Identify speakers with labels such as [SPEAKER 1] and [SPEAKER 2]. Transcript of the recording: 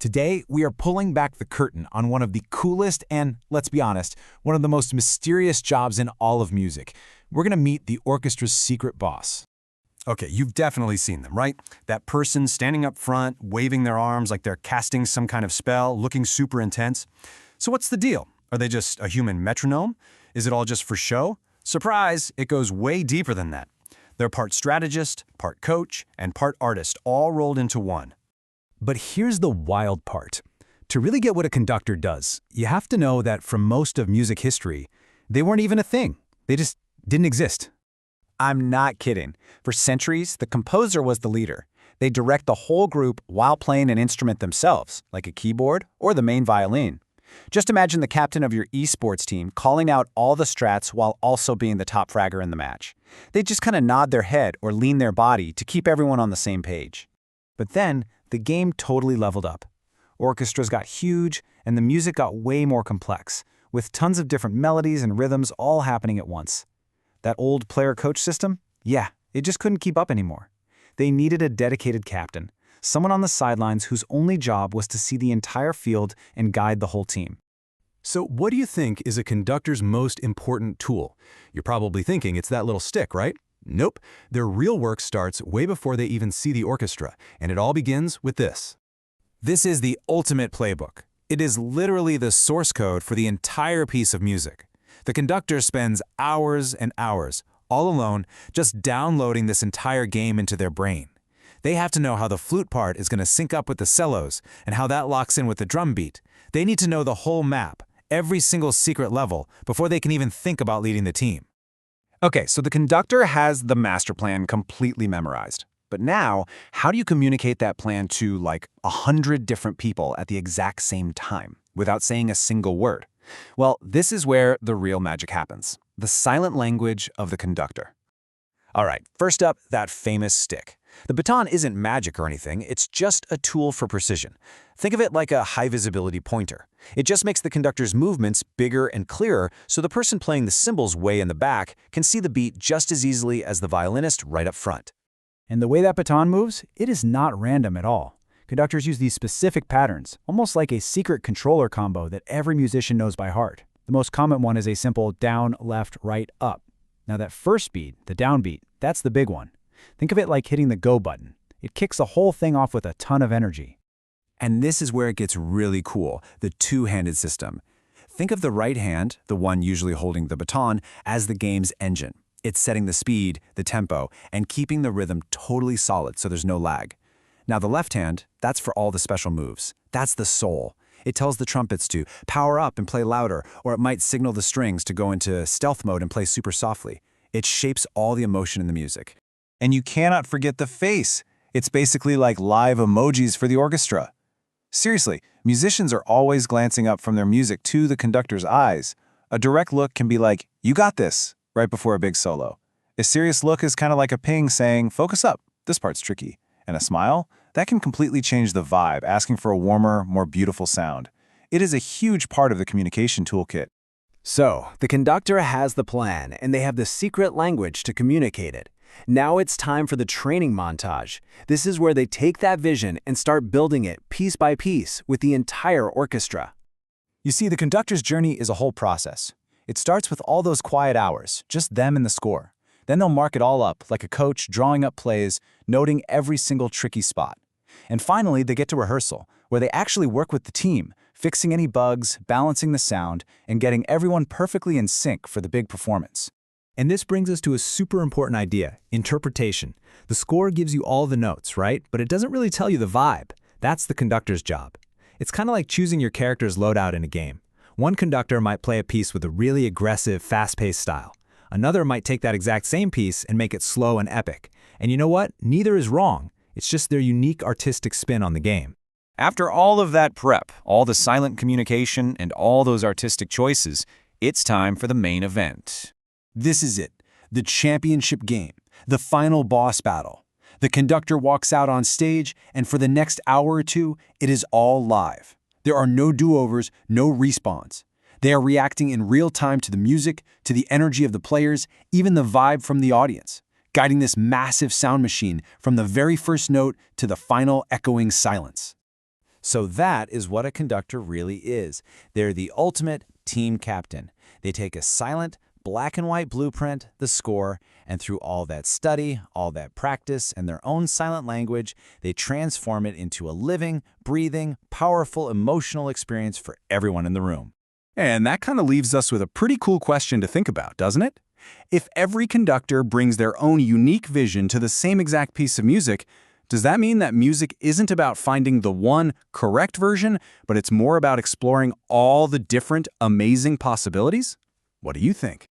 [SPEAKER 1] Today, we are pulling back the curtain on one of the coolest and, let's be honest, one of the most mysterious jobs in all of music. We're going to meet the orchestra's secret boss.
[SPEAKER 2] Okay, you've definitely seen them, right? That person standing up front, waving their arms like they're casting some kind of spell, looking super intense. So what's the deal? Are they just a human metronome? Is it all just for show? Surprise, it goes way deeper than that. They're part strategist, part coach, and part artist, all rolled into one.
[SPEAKER 3] But here's the wild part. To really get what a conductor does, you have to know that for most of music history, they weren't even a thing. They just didn't exist.
[SPEAKER 4] I'm not kidding. For centuries, the composer was the leader. They direct the whole group while playing an instrument themselves, like a keyboard or the main violin. Just imagine the captain of your esports team calling out all the strats while also being the top fragger in the match. They just kind of nod their head or lean their body to keep everyone on the same page.
[SPEAKER 3] But then, the game totally leveled up. Orchestras got huge, and the music got way more complex, with tons of different melodies and rhythms all happening at once. That old player-coach system? Yeah, it just couldn't keep up anymore. They needed a dedicated captain, someone on the sidelines whose only job was to see the entire field and guide the whole team.
[SPEAKER 5] So what do you think is a conductor's most important tool? You're probably thinking it's that little stick, right? Nope. Their real work starts way before they even see the orchestra, and it all begins with this.
[SPEAKER 1] This is the ultimate playbook. It is literally the source code for the entire piece of music. The conductor spends hours and hours, all alone, just downloading this entire game into their brain. They have to know how the flute part is going to sync up with the cellos and how that locks in with the drum beat. They need to know the whole map, every single secret level, before they can even think about leading the team.
[SPEAKER 4] Okay, so the conductor has the master plan completely memorized. But now, how do you communicate that plan to like 100 different people at the exact same time without saying a single word? Well, this is where the real magic happens. The silent language of the conductor. All right, first up, that famous stick. The baton isn't magic or anything, it's just a tool for precision. Think of it like a high-visibility pointer. It just makes the conductor's movements bigger and clearer so the person playing the cymbals way in the back can see the beat just as easily as the violinist right up front.
[SPEAKER 3] And the way that baton moves, it is not random at all. Conductors use these specific patterns, almost like a secret controller combo that every musician knows by heart. The most common one is a simple down, left, right, up. Now that first beat, the downbeat, that's the big one. Think of it like hitting the go button. It kicks the whole thing off with a ton of energy.
[SPEAKER 4] And this is where it gets really cool, the two-handed system. Think of the right hand, the one usually holding the baton, as the game's engine. It's setting the speed, the tempo, and keeping the rhythm totally solid so there's no lag. Now the left hand, that's for all the special moves. That's the soul. It tells the trumpets to power up and play louder, or it might signal the strings to go into stealth mode and play super softly. It shapes all the emotion in the music.
[SPEAKER 6] And you cannot forget the face. It's basically like live emojis for the orchestra. Seriously, musicians are always glancing up from their music to the conductor's eyes. A direct look can be like, "You got this," right before a big solo. A serious look is kind of like a ping saying, "Focus up, this part's tricky." And a smile, that can completely change the vibe, asking for a warmer, more beautiful sound. It is a huge part of the communication toolkit.
[SPEAKER 3] So, the conductor has the plan, and they have the secret language to communicate it. Now it's time for the training montage. This is where they take that vision and start building it piece by piece with the entire orchestra.
[SPEAKER 6] You see, the conductor's journey is a whole process. It starts with all those quiet hours, just them and the score. Then they'll mark it all up, like a coach drawing up plays, noting every single tricky spot. And finally, they get to rehearsal, where they actually work with the team, fixing any bugs, balancing the sound, and getting everyone perfectly in sync for the big performance.
[SPEAKER 3] And this brings us to a super important idea, interpretation. The score gives you all the notes, right? But it doesn't really tell you the vibe. That's the conductor's job. It's kind of like choosing your character's loadout in a game. One conductor might play a piece with a really aggressive, fast-paced style. Another might take that exact same piece and make it slow and epic. And you know what? Neither is wrong. It's just their unique artistic spin on the game.
[SPEAKER 6] After all of that prep, all the silent communication, and all those artistic choices, it's time for the main event. This is it, the championship game, the final boss battle. The conductor walks out on stage, and for the next hour or two, it is all live. There are no do-overs, no respawns. They are reacting in real time to the music, to the energy of the players, even the vibe from the audience, guiding this massive sound machine from the very first note to the final echoing silence.
[SPEAKER 1] So that is what a conductor really is. They're the ultimate team captain. They take a silent, black and white blueprint, the score, and through all that study, all that practice, and their own silent language, they transform it into a living, breathing, powerful, emotional experience for everyone in the room.
[SPEAKER 4] And that kind of leaves us with a pretty cool question to think about, doesn't it? If every conductor brings their own unique vision to the same exact piece of music, does that mean that music isn't about finding the one correct version, but it's more about exploring all the different, amazing possibilities? What do you think?